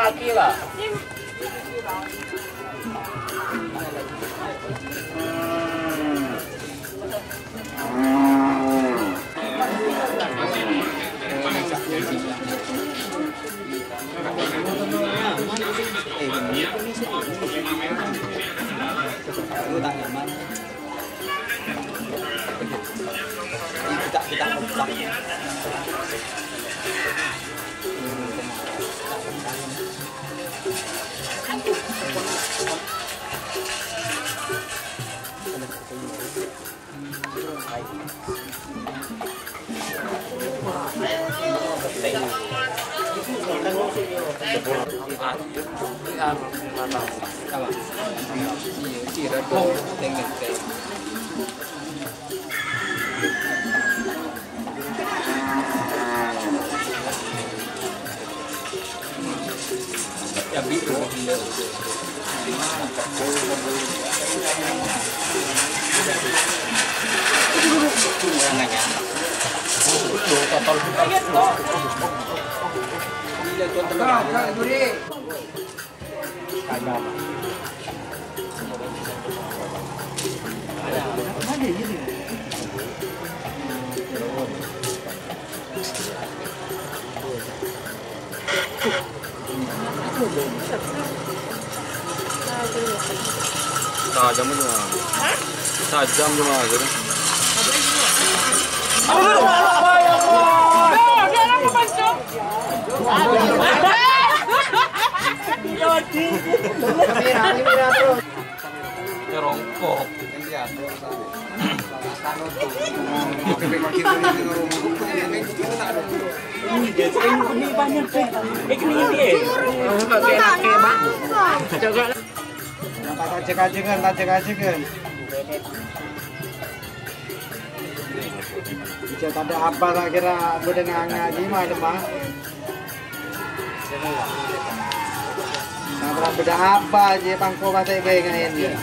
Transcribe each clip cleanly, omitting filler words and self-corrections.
laki lah. Kita ya biru tajam cuma. Tajam cuma gitu. Apa yang dia nak masuk. Jadi. Terongkok. Ini banyak deh. Ini dia. Sebagai laki bang. Jaga. Tajek-ajekan. Bisa ada apa tak kira berdengar gimana mah? Nah, beda apa je pangko batai bengain dia.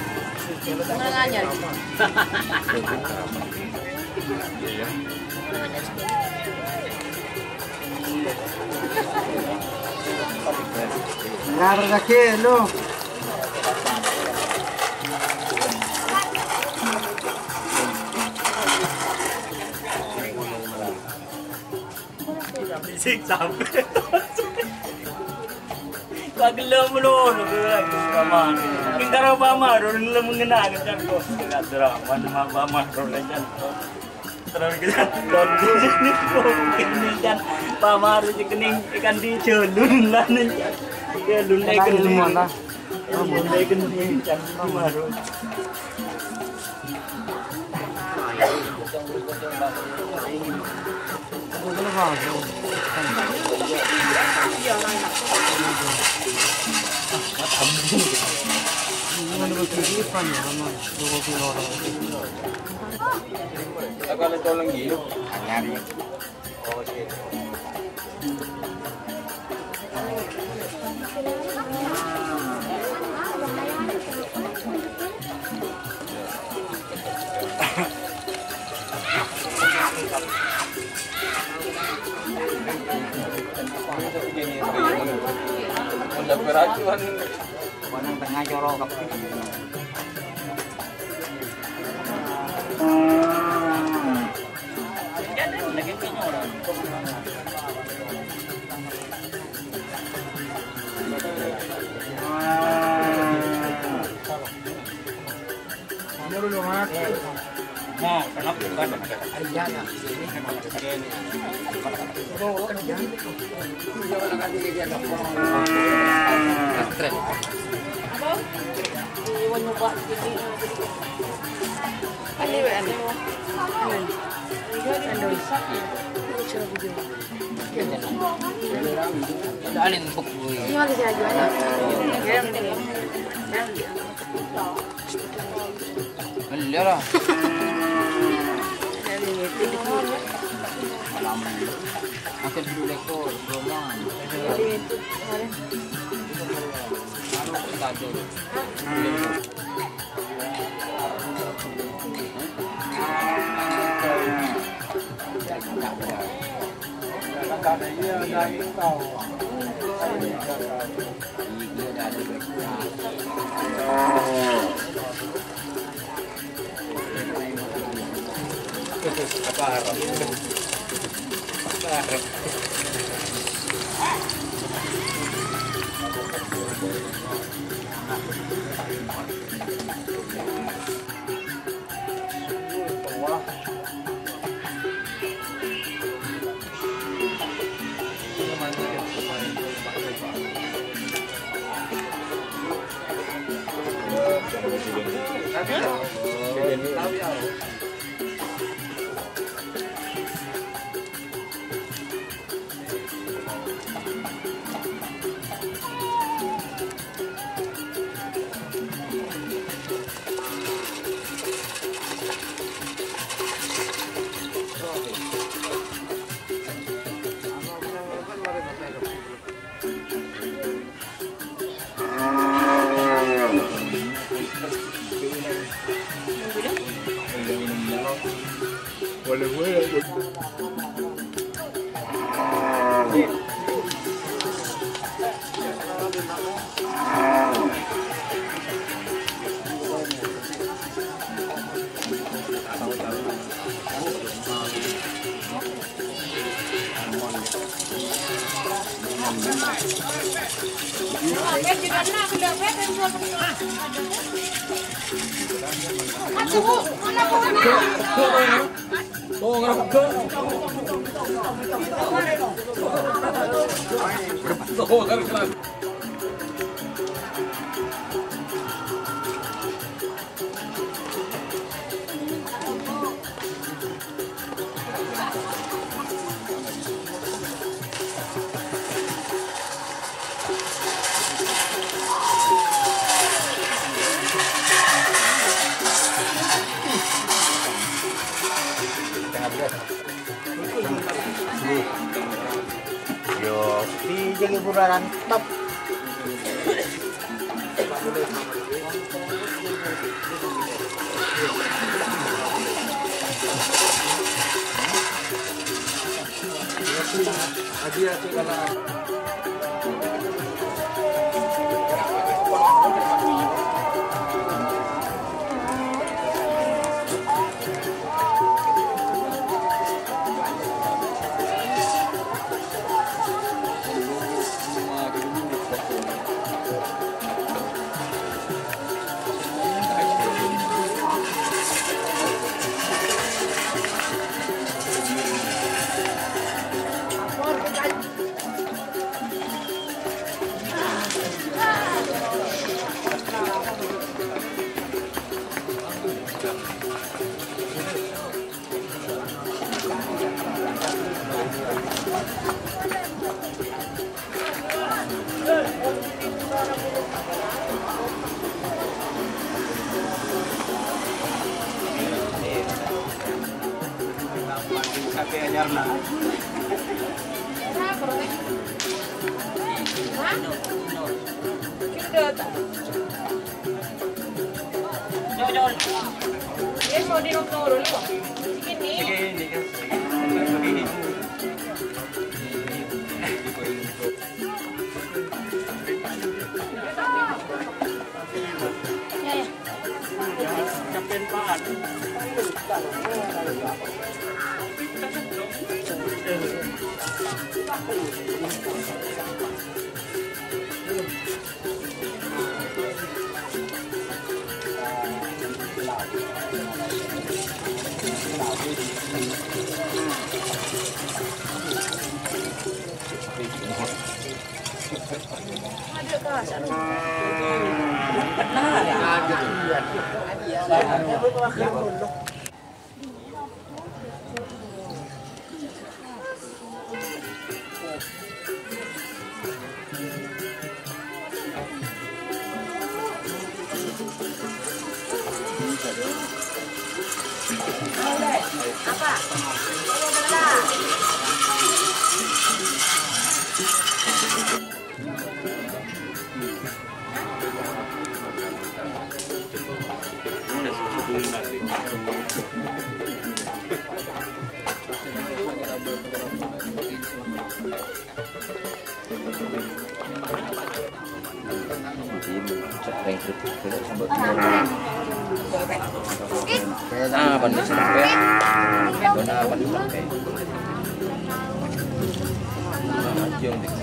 Menengahnya. Nah, rezeki lu. Bisik sampai. Paglaw mo noon, naman. Kingkaraw pa maroon lang mengenang kan ko. Drama nama pa maroon kan. Terus kita don ni ko kini kan pa maroon di kening ikan di celun lah nan. Ya lundai kening semua lah. Lundai kening kan maroon. Kalau tolong gitu, nyari. Oh, udah beracuan warna tengah jorok Nah, kenapa bukan? Iya ya. Aku dulu lekor, roman. Apa harap? Apa harap? Yo, di jadi buruan top. sim cek rank itu sampai nah banding sampai dona banding sampai jom dik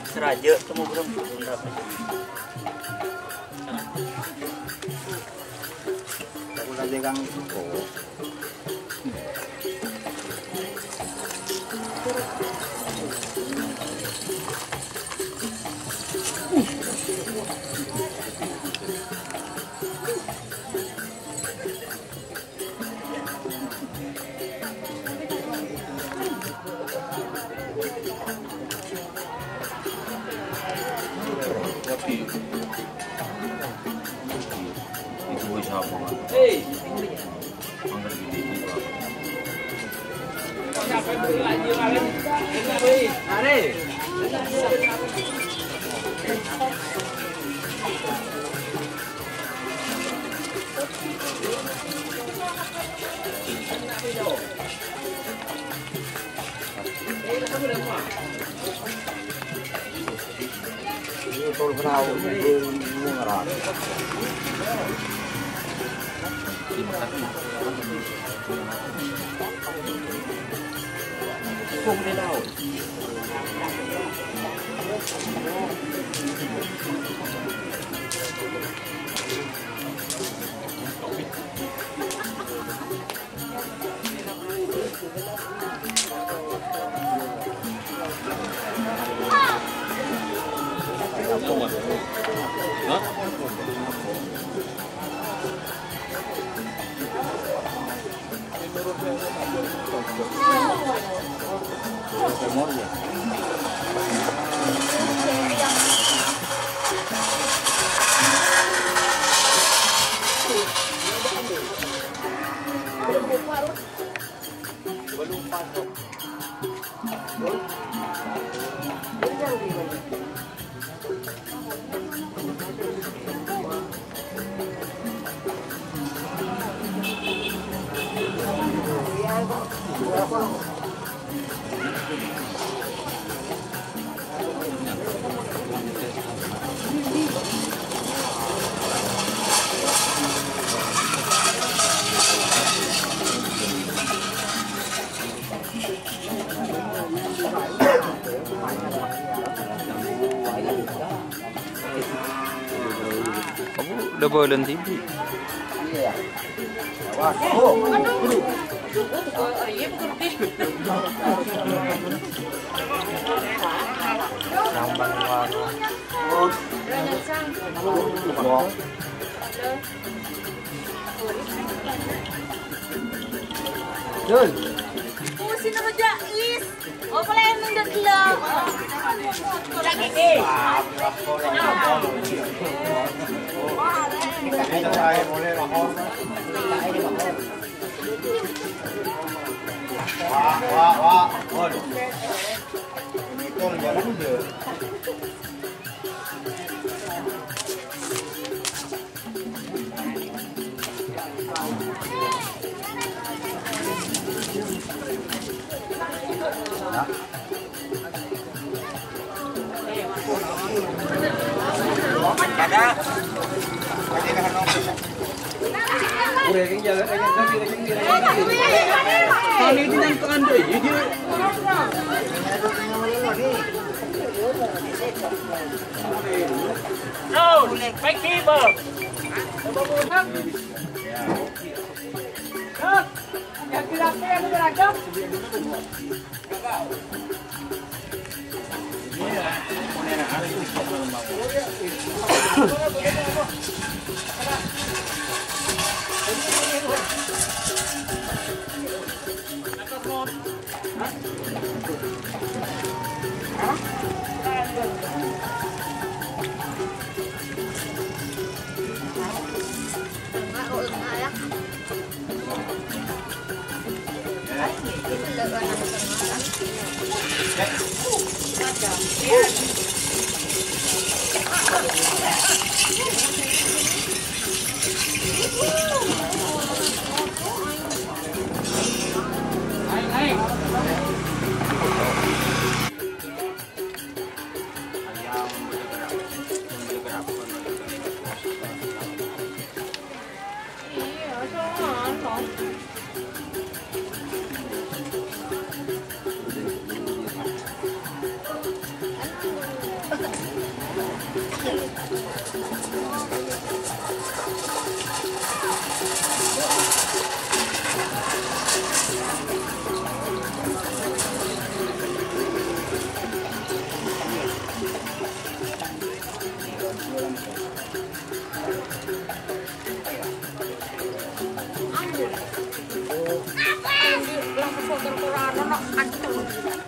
Seraja temu belum berapa? Aku lagi kang itu bisa apa? Angkat gini juga. ini tol kenal ngarang. Không thế nào? Kamu udah bawa dan TV? Iya. Wah, oh. Iya bekerja. Sambang warna. Jul. Sino ba Jais? O pala yung nagdadla. Lagi Ito tayo muli ako. Wah. Ol. Ito lang yan dulu. Ada. Udah yang jalan Kali ini yang tekan deh, jadi. Oh, baik tiba. Yang geraknya yang beragam.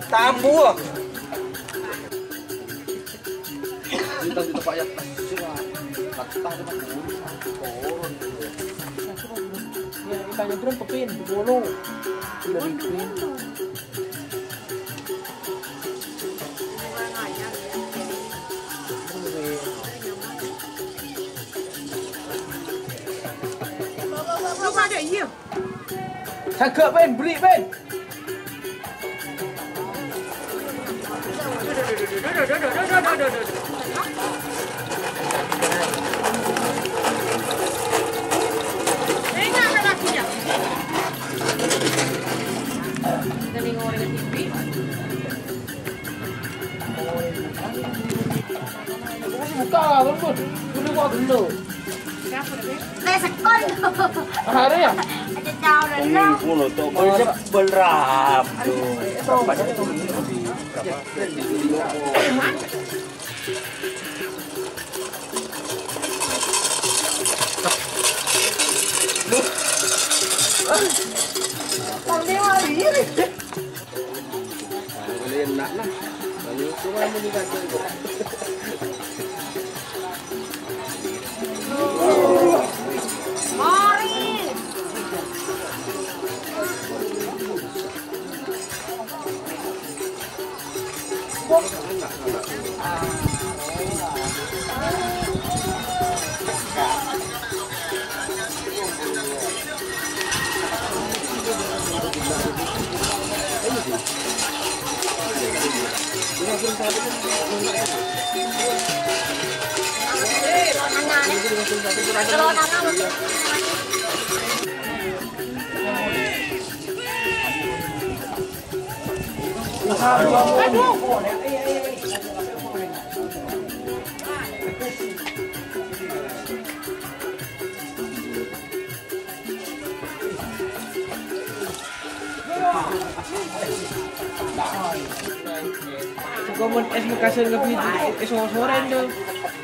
Tambuh. Dito pa yan. Ikannya drum pepin, bulu. Sudah dipin. Lu ada iya. Cakap Ben, beri Ben. Buka lah, betul. Sudah buat dulu. Sekon. Hari ya? Ada jauh dan jauh. Pulau tu berap tu. Dia mari. Boleh nak lah. Lalu cuma meninggal tu. Mari. Kalau Komen es makasih ngapi es sore tu.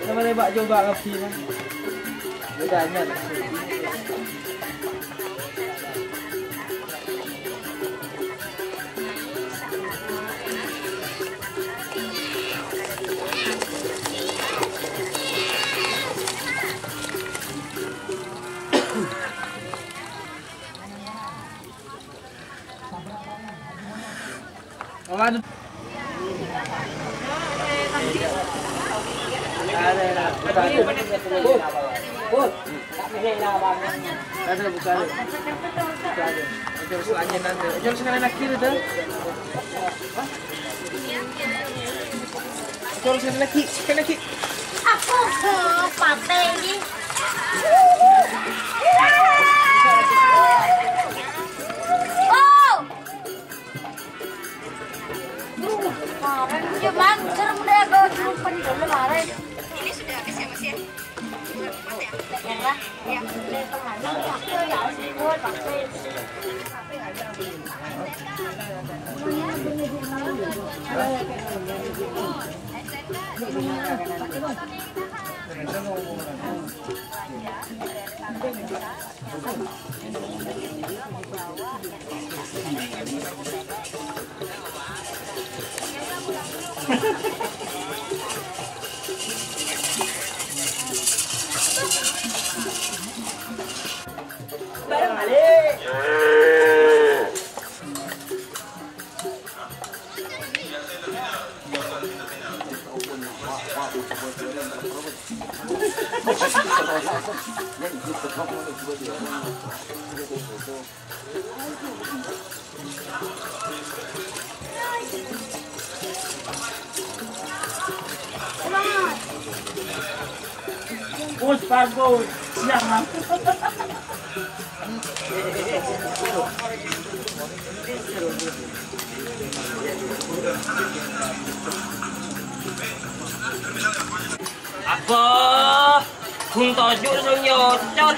Nama lebak coba ngapi lah. Bedanya. Kawan. Ada bukan. Jom selanjutnya nanti. Jom sekarang nak kiri tu. Jom sekarang lagi, sekarang lagi. aku ke pantai ini. Oh. Cuman serem deh kalau cuma dulu kemarin. Ini sudah habis ya Mas ya? Ya, Bus bagus, siang. Apa? Kung tajuk sang nyocot.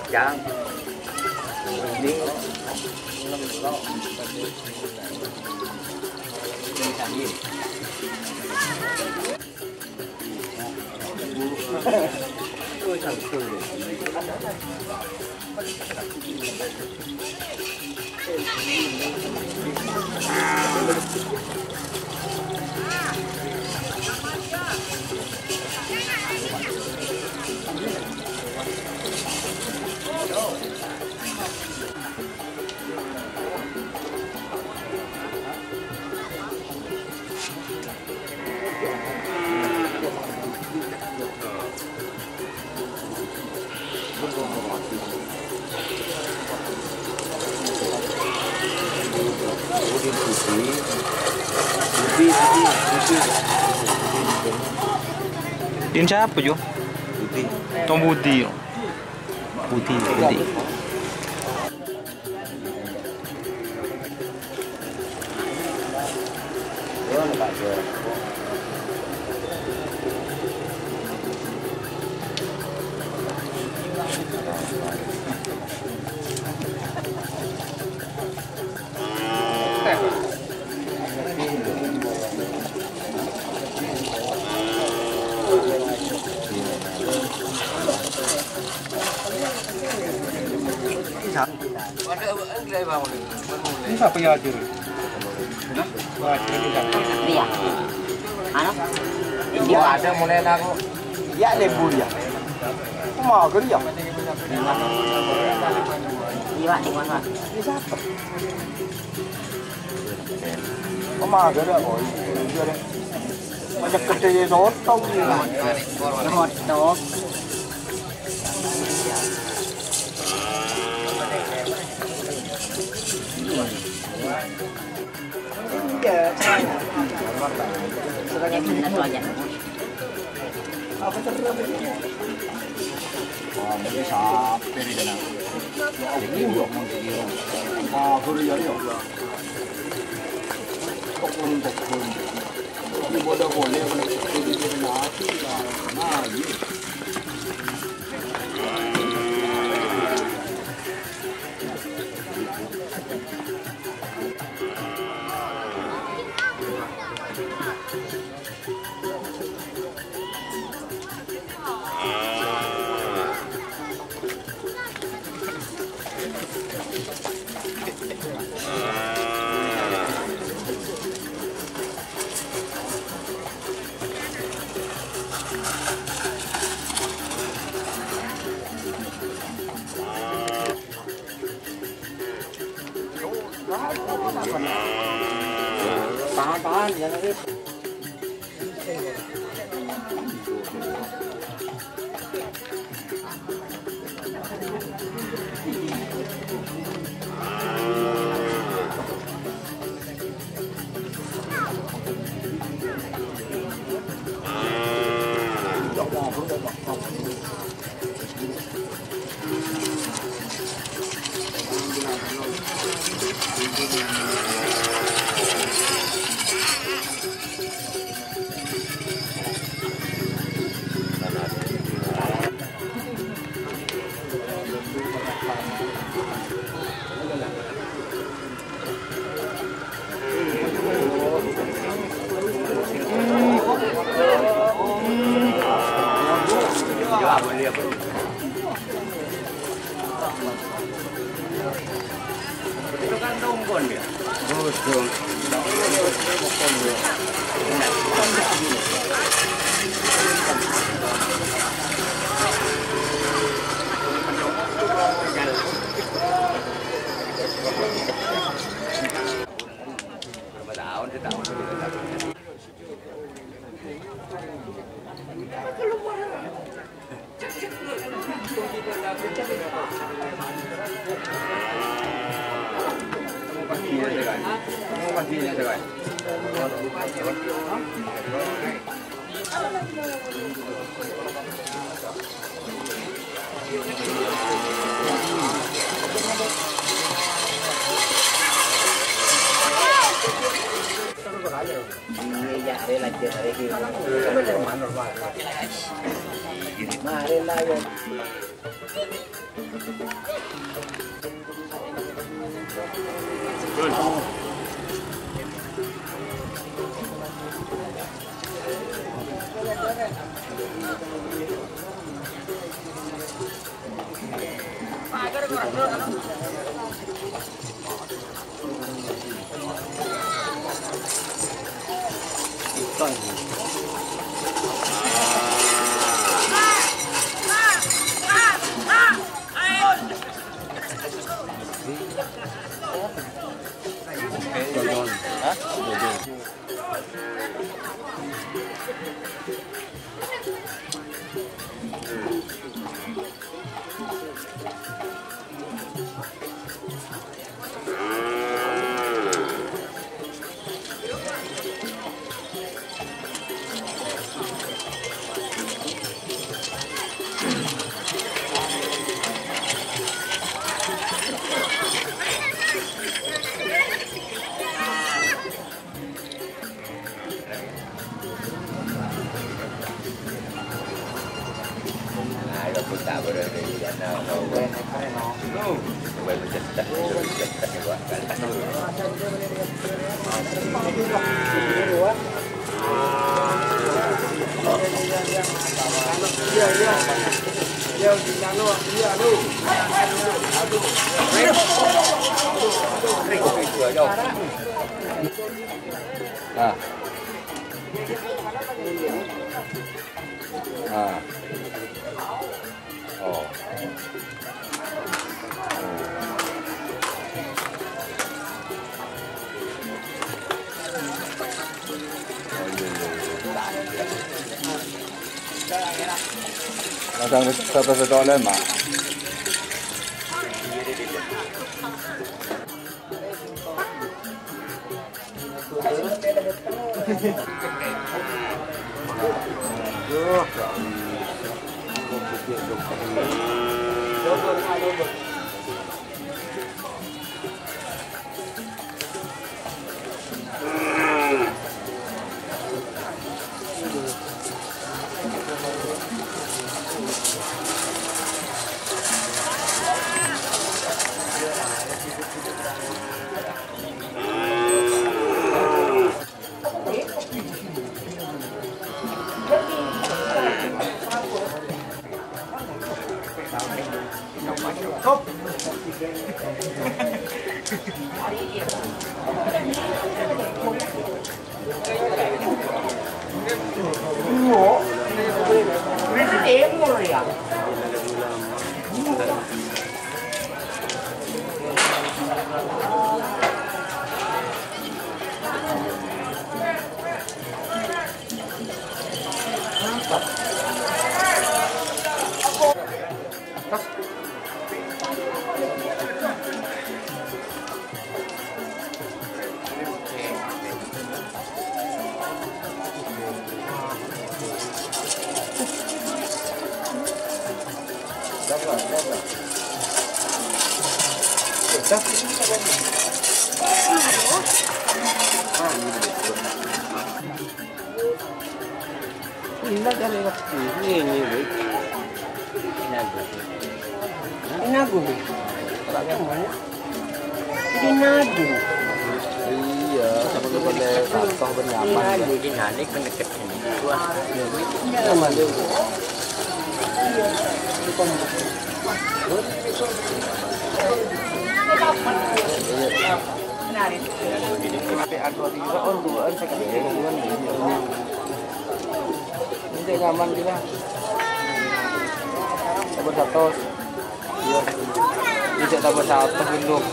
Jangan. Ini Din siapa Jo? Tom Budi. Budi. Ini siapa ya ajar? Iya. Ano? Hindi pa ada mulai na ako. Ya lebur ya. Kumagal ya. Iya, di mana? Di siapa? Kumagal ako. Macam kerja hotdog ni. Hotdog. Iya, sedangkan ini satu aja. Apa terus? Oh, ini sampai di sana. Ini udah mau jadi. Ah, baru ya ya. Tokun. Ini bodoh boleh jadi nasi lah. Nah, ini. Tahan, jangan lagi. Itu kan tongkon dia. Betul. Berapa tahun dia tahu. Macam satu-satu lama. Iya, sama kepada kantor bernyaman. Ini nanik mendekat ini. Ini nyaman juga. Tambah satu. Iya. Ini tambah satu induk.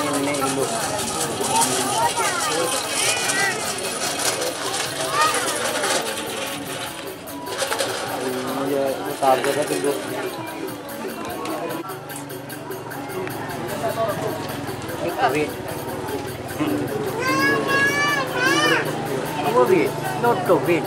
Ini induk. Iya, itu targetnya induk. Wait. Wait. Not to wait.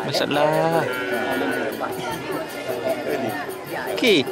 Masalah. Ki.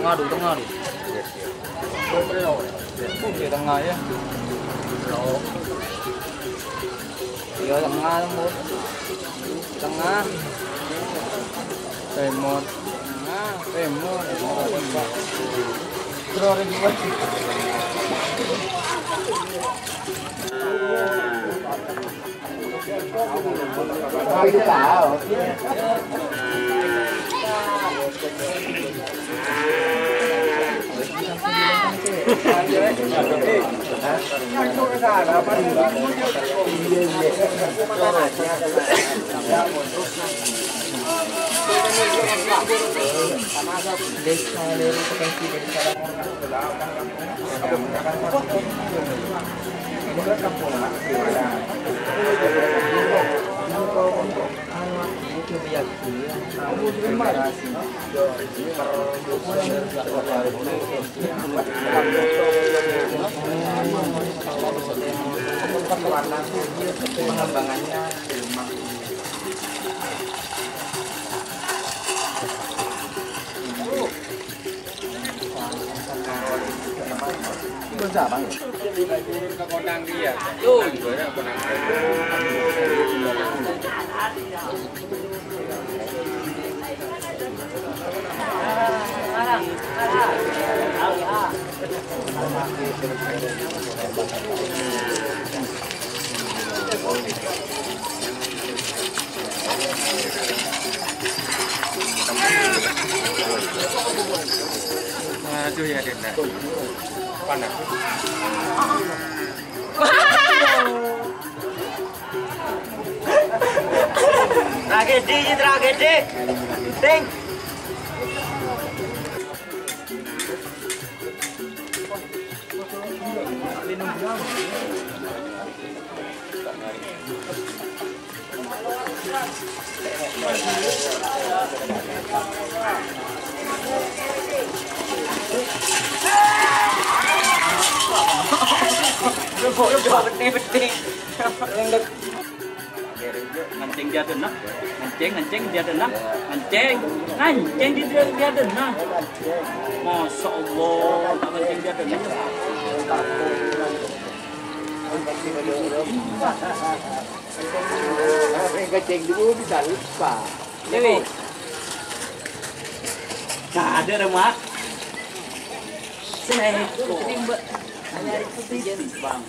Tengah dulu. Di tengah ya. Iya tengah lembut. Tengah. Remote. Tengah. Remote. Terus remote. Ayo tahu. Pengembangannya bisa bang? Ke konang dia. Tuh, juga konang. Aduh ya Denda. Panas. Tragedi. Ting. Penting. Mancing dia denah, mancing dia denah, mancing dia denah. Masya Allah, mancing dia denah. Ngeceng dulu bisa lupa. Dewi, nah ada remak. Saya timba, hanya itu bang.